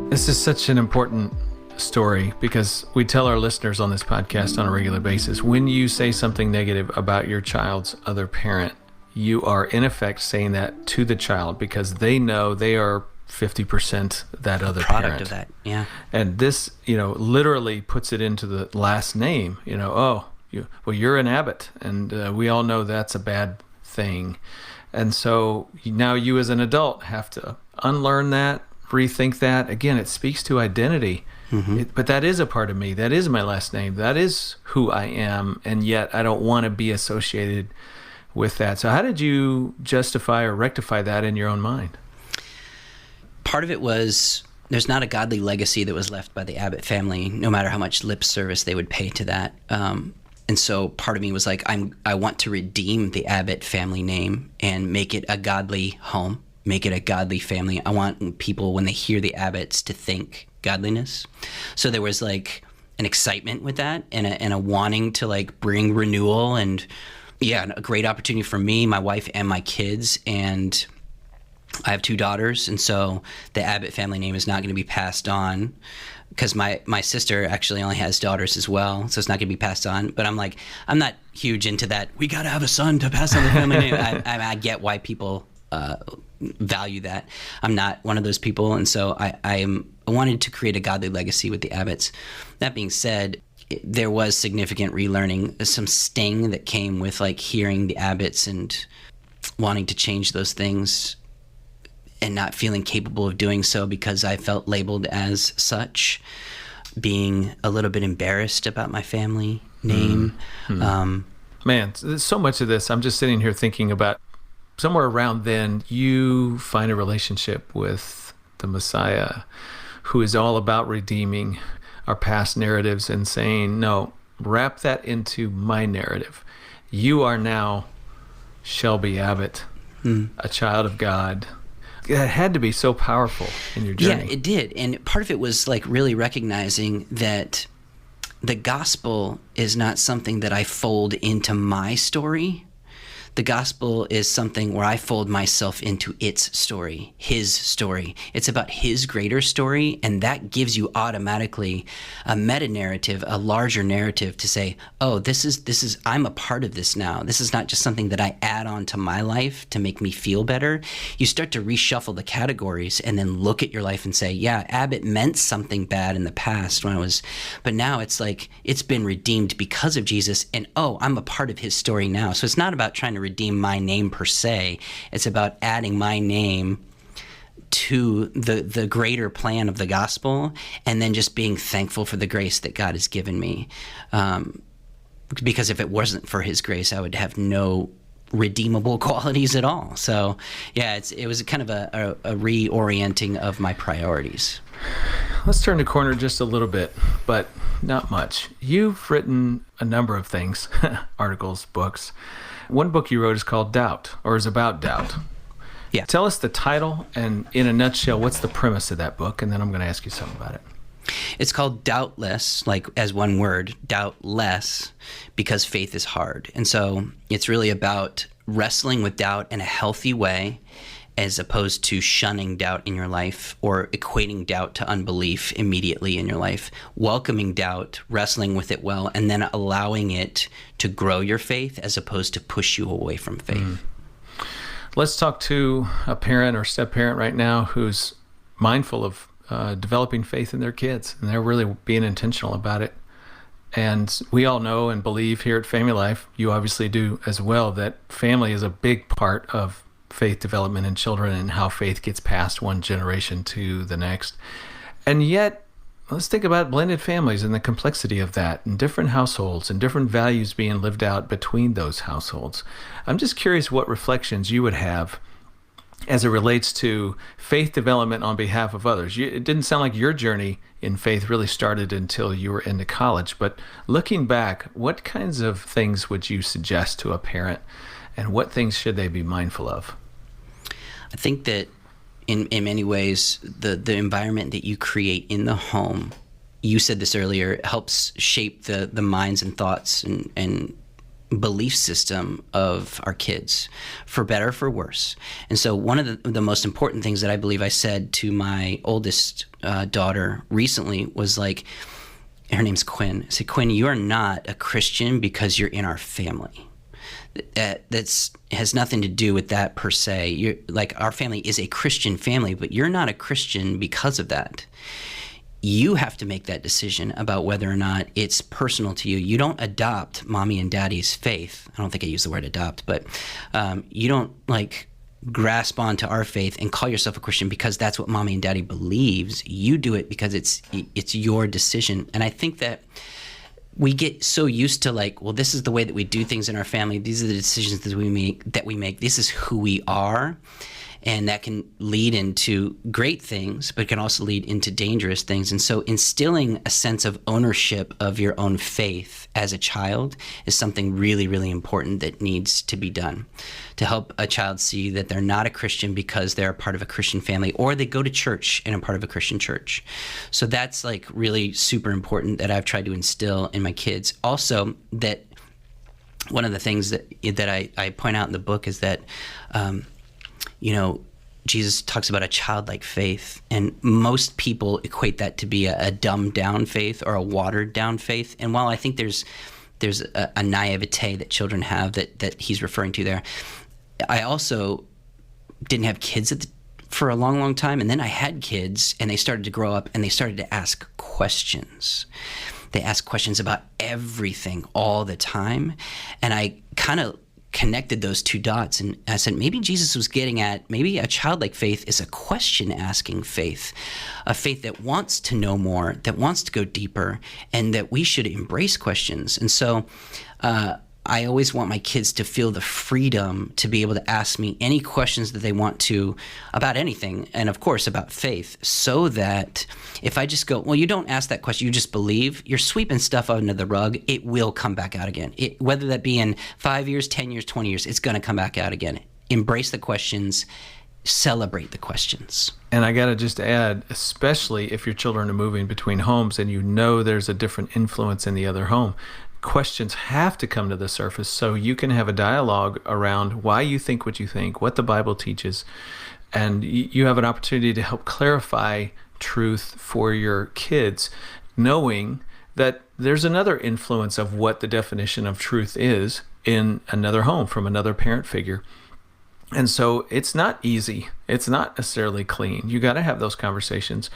This is such an important story, because we tell our listeners on this podcast on a regular basis, when you say something negative about your child's other parent, you are in effect saying that to the child, because they know they are 50% that other Product parent of that, yeah. And this, literally puts it into the last name. You're an Abbott, and we all know that's a bad thing. And so now you as an adult have to unlearn that, rethink that. Again, it speaks to identity. Mm-hmm. But that is a part of me. That is my last name. That is who I am. And yet I don't want to be associated with that. So how did you justify or rectify that in your own mind? Part of it was there's not a godly legacy that was left by the Abbott family, no matter how much lip service they would pay to that. And so part of me was like, I want to redeem the Abbott family name and make it a godly home, make it a godly family. I want people, when they hear the Abbotts, to think godliness. So there was like an excitement with that and a wanting to like bring renewal and a great opportunity for me, my wife, and my kids. And I have 2 daughters, and so the Abbott family name is not going to be passed on, because my sister actually only has daughters as well, so it's not going to be passed on. But I'm not huge into that. We got to have a son to pass on the family name. I get why people value that. I'm not one of those people, and so I wanted to create a godly legacy with the Abbotts. That being said, there was significant relearning, some sting that came with like hearing the Abbotts and wanting to change those things and not feeling capable of doing so because I felt labeled as such, being a little bit embarrassed about my family name. Man, there's so much of this. I'm just sitting here thinking about somewhere around then you find a relationship with the Messiah who is all about redeeming our past narratives and saying, no, wrap that into my narrative. You are now Shelby Abbott, a child of God. That had to be so powerful in your journey. Yeah, it did. And part of it was like really recognizing that the gospel is not something that I fold into my story. The gospel is something where I fold myself into its story, his story. It's about his greater story, and that gives you automatically a meta-narrative, a larger narrative to say, oh, this is I'm a part of this now. This is not just something that I add on to my life to make me feel better. You start to reshuffle the categories and then look at your life and say, yeah, Abbott meant something bad in the past but now it's like it's been redeemed because of Jesus, and oh, I'm a part of his story now. So it's not about trying to redeem my name per se. It's about adding my name to the greater plan of the gospel, and then just being thankful for the grace that God has given me. Because if it wasn't for his grace, I would have no redeemable qualities at all. So yeah, it was kind of a reorienting of my priorities. Let's turn the corner just a little bit, but not much. You've written a number of things, articles, books. One book you wrote is called Doubt, or is about doubt. Yeah. Tell us the title, and in a nutshell, what's the premise of that book? And then I'm going to ask you something about it. It's called Doubtless, like as one word, doubtless, because faith is hard. And so it's really about wrestling with doubt in a healthy way, as opposed to shunning doubt in your life or equating doubt to unbelief immediately in your life. Welcoming doubt, wrestling with it well, and then allowing it to grow your faith as opposed to push you away from faith. Let's talk to a parent or step-parent right now who's mindful of developing faith in their kids, and they're really being intentional about it. And we all know and believe here at FamilyLife, you obviously do as well, that family is a big part of faith development in children and how faith gets passed one generation to the next. And yet, let's think about blended families and the complexity of that, and different households and different values being lived out between those households. I'm just curious what reflections you would have as it relates to faith development on behalf of others. It didn't sound like your journey in faith really started until you were into college, but looking back, what kinds of things would you suggest to a parent, and what things should they be mindful of? I think that in many ways, the environment that you create in the home, you said this earlier, helps shape the minds and thoughts and belief system of our kids, for better or for worse. And so one of the most important things that I believe I said to my oldest daughter recently was like, her name's Quinn. I said, Quinn, you are not a Christian because you're in our family. That's has nothing to do with that per se. You're like, our family is a Christian family, but you're not a Christian because of that. You have to make that decision about whether or not it's personal to you. You don't adopt mommy and daddy's faith. I don't think I use the word adopt, but you don't like grasp onto our faith and call yourself a Christian because that's what mommy and daddy believes. You do it because it's your decision. And I think that we get so used to like, well, this is the way that we do things in our family. These are the decisions that we make. This is who we are. And that can lead into great things, but it can also lead into dangerous things. And so instilling a sense of ownership of your own faith as a child is something really, really important that needs to be done to help a child see that they're not a Christian because they're a part of a Christian family, or they go to church and are part of a Christian church. So that's like really super important that I've tried to instill in my kids. Also, that one of the things that I point out in the book is that Jesus talks about a childlike faith, and most people equate that to be a dumbed down faith or a watered down faith. And while I think there's a naivete that children have that he's referring to there, I also didn't have kids for a long, long time. And then I had kids, and they started to grow up, and they started to ask questions. They ask questions about everything all the time. And I kind of connected those two dots, and I said, maybe Jesus was getting at, maybe a childlike faith is a question-asking faith, a faith that wants to know more, that wants to go deeper, and that we should embrace questions. And so I always want my kids to feel the freedom to be able to ask me any questions that they want to about anything, and of course about faith, so that if I just go, well, you don't ask that question, you just believe, you're sweeping stuff under the rug, it will come back out again. Whether that be in 5 years, 10 years, 20 years, it's going to come back out again. Embrace the questions, celebrate the questions. And I got to just add, especially if your children are moving between homes and you know there's a different influence in the other home, questions have to come to the surface so you can have a dialogue around why you think what you think, what the Bible teaches, and you have an opportunity to help clarify truth for your kids, knowing that there's another influence of what the definition of truth is in another home from another parent figure. And so it's not easy. It's not necessarily clean. You got to have those conversations.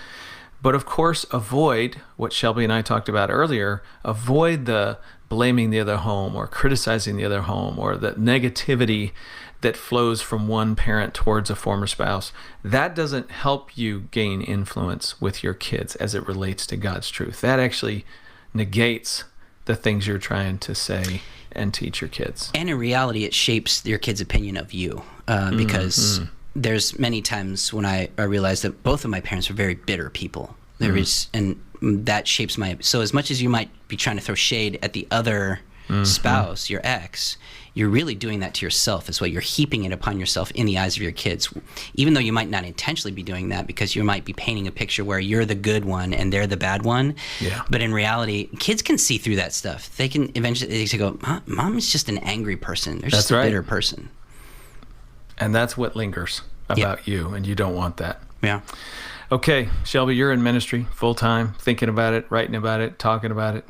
But of course, avoid what Shelby and I talked about earlier. Avoid the blaming the other home or criticizing the other home or the negativity that flows from one parent towards a former spouse. That doesn't help you gain influence with your kids as it relates to God's truth. That actually negates the things you're trying to say and teach your kids. And in reality, it shapes your kid's opinion of you because there's many times when I realized that both of my parents were very bitter people. And that shapes so as much as you might be trying to throw shade at the other spouse, your ex, you're really doing that to yourself as well. You're heaping it upon yourself in the eyes of your kids, even though you might not intentionally be doing that, because you might be painting a picture where you're the good one and they're the bad one. Yeah. But in reality, kids can see through that stuff. They can eventually go, Mom is just an angry person. They're just a bitter person. And that's what lingers about you, and you don't want that. Yeah. Okay, Shelby, you're in ministry full-time, thinking about it, writing about it, talking about it.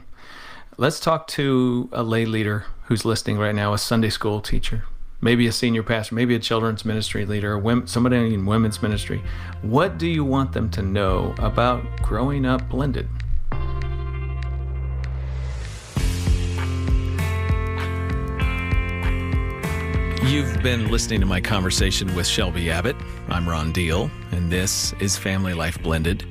Let's talk to a lay leader who's listening right now, a Sunday school teacher, maybe a senior pastor, maybe a children's ministry leader, or somebody in women's ministry. What do you want them to know about growing up blended? You've been listening to my conversation with Shelby Abbott. I'm Ron Deal, and this is Family Life Blended.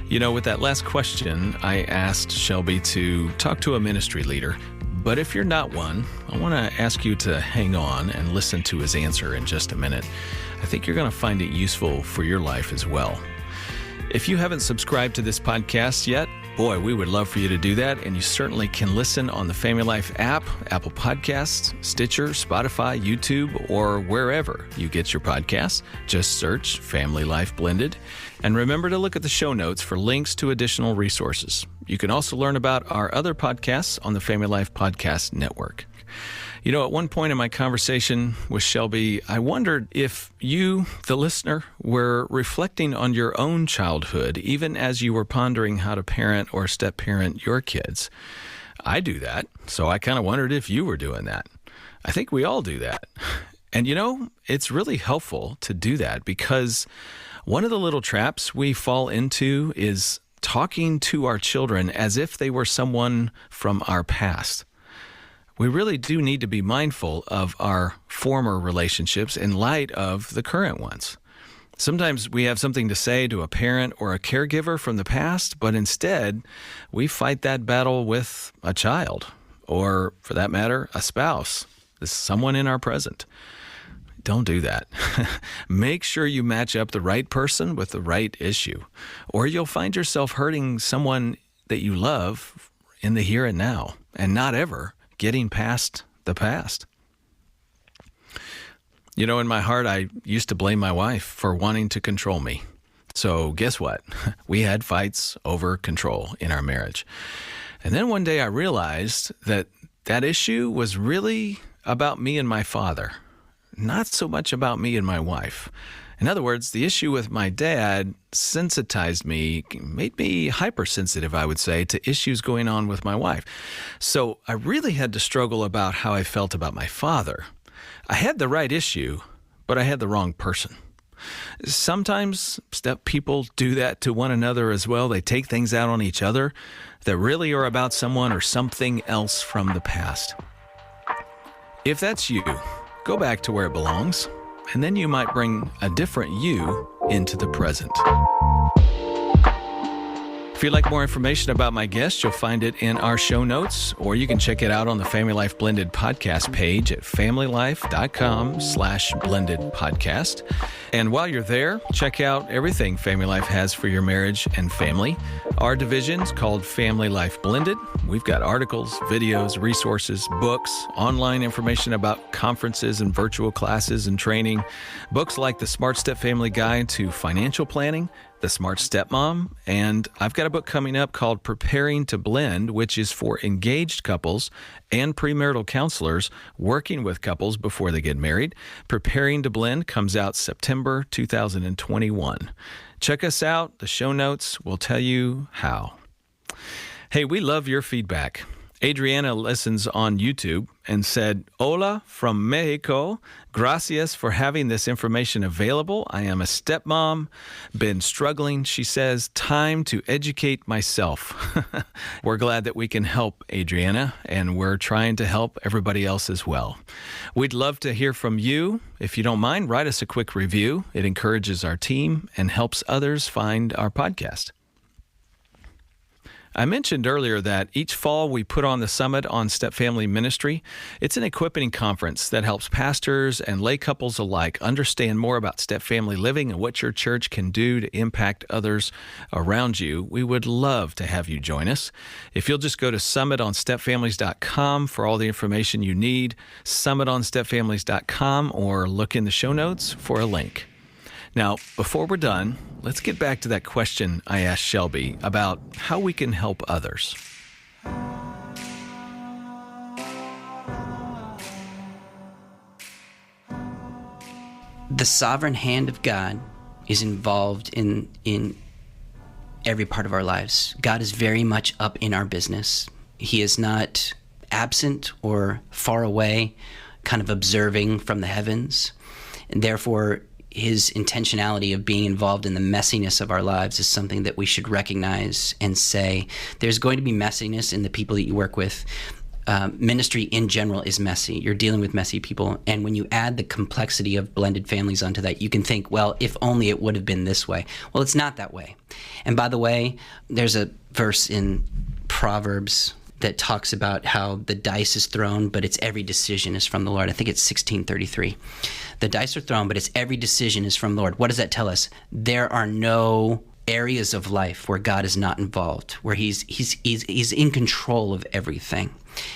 You know, with that last question, I asked Shelby to talk to a ministry leader. But if you're not one, I want to ask you to hang on and listen to his answer in just a minute. I think you're going to find it useful for your life as well. If you haven't subscribed to this podcast yet, boy, we would love for you to do that, and you certainly can listen on the FamilyLife app, Apple Podcasts, Stitcher, Spotify, YouTube, or wherever you get your podcasts. Just search Family Life Blended, and remember to look at the show notes for links to additional resources. You can also learn about our other podcasts on the FamilyLife Podcast Network. You know, at one point in my conversation with Shelby, I wondered if you, the listener, were reflecting on your own childhood, even as you were pondering how to parent or step-parent your kids. I do that, so I kind of wondered if you were doing that. I think we all do that. And you know, it's really helpful to do that because one of the little traps we fall into is talking to our children as if they were someone from our past. We really do need to be mindful of our former relationships in light of the current ones. Sometimes we have something to say to a parent or a caregiver from the past, but instead we fight that battle with a child, or for that matter, a spouse, someone in our present. Don't do that. Make sure you match up the right person with the right issue, or you'll find yourself hurting someone that you love in the here and now, and not ever getting past the past. You know, in my heart, I used to blame my wife for wanting to control me. So guess what? We had fights over control in our marriage. And then one day I realized that that issue was really about me and my father, not so much about me and my wife. In other words, the issue with my dad sensitized me, made me hypersensitive, I would say, to issues going on with my wife. So I really had to struggle about how I felt about my father. I had the right issue, but I had the wrong person. Sometimes step people do that to one another as well. They take things out on each other that really are about someone or something else from the past. If that's you, go back to where it belongs, and then you might bring a different you into the present. If you'd like more information about my guest, you'll find it in our show notes, or you can check it out on the Family Life Blended podcast page at familylife.com/blended podcast. And while you're there, check out everything Family Life has for your marriage and family. Our division's called Family Life Blended. We've got articles, videos, resources, books, online information about conferences and virtual classes and training, books like the Smart Step Family Guide to Financial Planning, The Smart Stepmom, and I've got a book coming up called Preparing to Blend, which is for engaged couples and premarital counselors working with couples before they get married. Preparing to Blend comes out September 2021. Check us out. The show notes will tell you how. Hey, we love your feedback. Adriana listens on YouTube and said, "Hola from Mexico. Gracias for having this information available. I am a stepmom, been struggling," she says, "time to educate myself." We're glad that we can help Adriana, and we're trying to help everybody else as well. We'd love to hear from you. If you don't mind, write us a quick review. It encourages our team and helps others find our podcast. I mentioned earlier that each fall we put on the Summit on Step Family Ministry. It's an equipping conference that helps pastors and lay couples alike understand more about step family living and what your church can do to impact others around you. We would love to have you join us. If you'll just go to summitonstepfamilies.com for all the information you need, summitonstepfamilies.com, or look in the show notes for a link. Now, before we're done, let's get back to that question I asked Shelby about how we can help others. The sovereign hand of God is involved in every part of our lives. God is very much up in our business. He is not absent or far away, kind of observing from the heavens. And therefore, his intentionality of being involved in the messiness of our lives is something that we should recognize and say, there's going to be messiness in the people that you work with. Ministry in general is messy. You're dealing with messy people. And when you add the complexity of blended families onto that, you can think, well, if only it would have been this way. Well, it's not that way. And by the way, there's a verse in Proverbs that talks about how the dice is thrown, but it's every decision is from the Lord. I think it's 16:33. The dice are thrown, but it's every decision is from the Lord. What does that tell us? There are no areas of life where God is not involved, where he's in control of everything.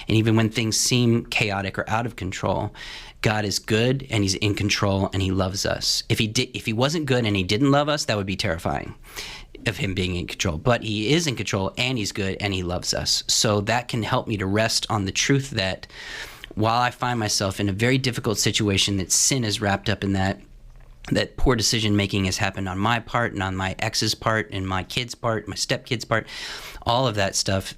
And even when things seem chaotic or out of control, God is good and he's in control and he loves us. If he wasn't good and he didn't love us, that would be terrifying of him being in control. But he is in control and he's good and he loves us. So that can help me to rest on the truth that while I find myself in a very difficult situation that sin is wrapped up in that poor decision making has happened on my part and on my ex's part and my kid's part, my stepkid's part, all of that stuff,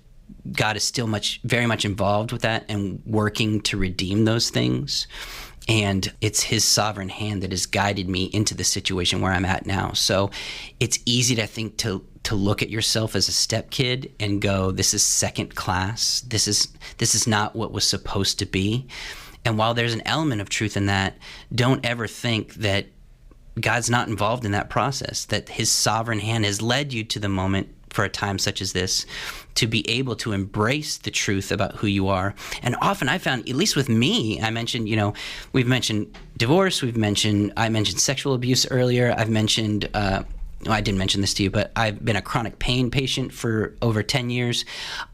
God is still very much involved with that and working to redeem those things. And it's his sovereign hand that has guided me into the situation where I'm at now. So it's easy to think to look at yourself as a stepkid and go, this is second class. This is not what was supposed to be. And while there's an element of truth in that, don't ever think that God's not involved in that process, that his sovereign hand has led you to the moment for a time such as this, to be able to embrace the truth about who you are. And often I found, at least with me, I mentioned, we've mentioned divorce, I mentioned sexual abuse earlier, I've mentioned, I didn't mention this to you, but I've been a chronic pain patient for over 10 years.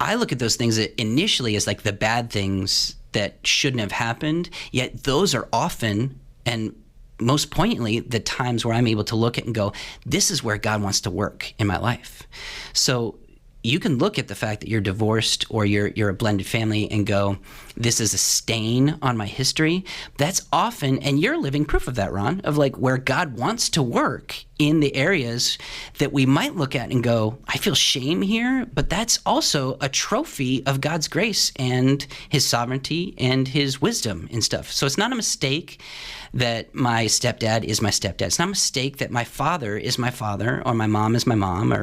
I look at those things initially as like the bad things that shouldn't have happened, yet those are often, and most poignantly, the times where I'm able to look at and go, this is where God wants to work in my life. So you can look at the fact that you're divorced or you're a blended family and go, this is a stain on my history. That's often, and you're living proof of that, Ron, of like where God wants to work in the areas that we might look at and go, I feel shame here, but that's also a trophy of God's grace and his sovereignty and his wisdom and stuff. So it's not a mistake that my stepdad is my stepdad. It's not a mistake that my father is my father or my mom is my mom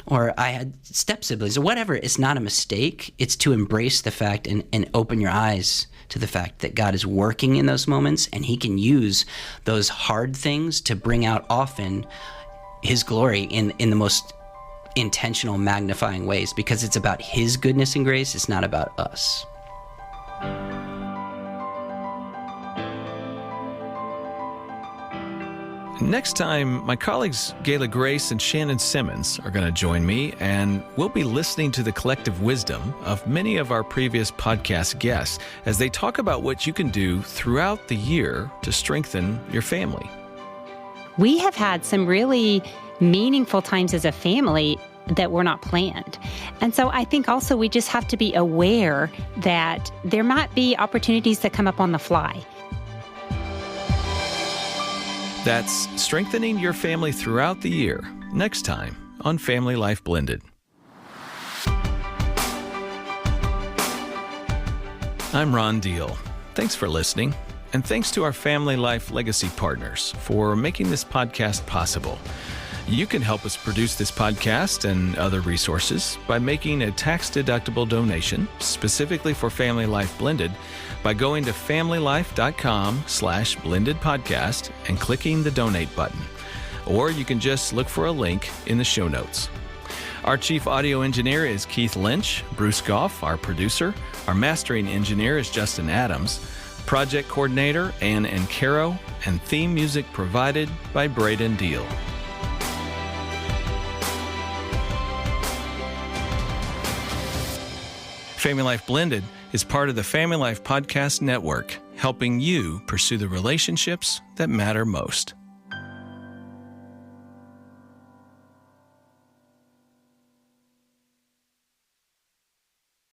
or I had step siblings or whatever. It's not a mistake. It's to embrace the fact and open your eyes to the fact that God is working in those moments and he can use those hard things to bring out often his glory in the most intentional, magnifying ways, because it's about his goodness and grace. It's not about us. Next time, my colleagues Gayla Grace and Shannon Simmons are going to join me, and we'll be listening to the collective wisdom of many of our previous podcast guests as they talk about what you can do throughout the year to strengthen your family. We have had some really meaningful times as a family that were not planned. And so I think also we just have to be aware that there might be opportunities that come up on the fly. That's strengthening your family throughout the year, next time on Family Life Blended. I'm Ron Deal. Thanks for listening, and thanks to our Family Life Legacy partners for making this podcast possible. You can help us produce this podcast and other resources by making a tax-deductible donation specifically for Family Life Blended by going to familylife.com/blendedpodcast and clicking the donate button. Or you can just look for a link in the show notes. Our chief audio engineer is Keith Lynch. Bruce Goff, our producer. Our mastering engineer is Justin Adams. Project coordinator, Ann Encaro. And theme music provided by Braden Deal. Family Life Blended is part of the Family Life Podcast Network, helping you pursue the relationships that matter most.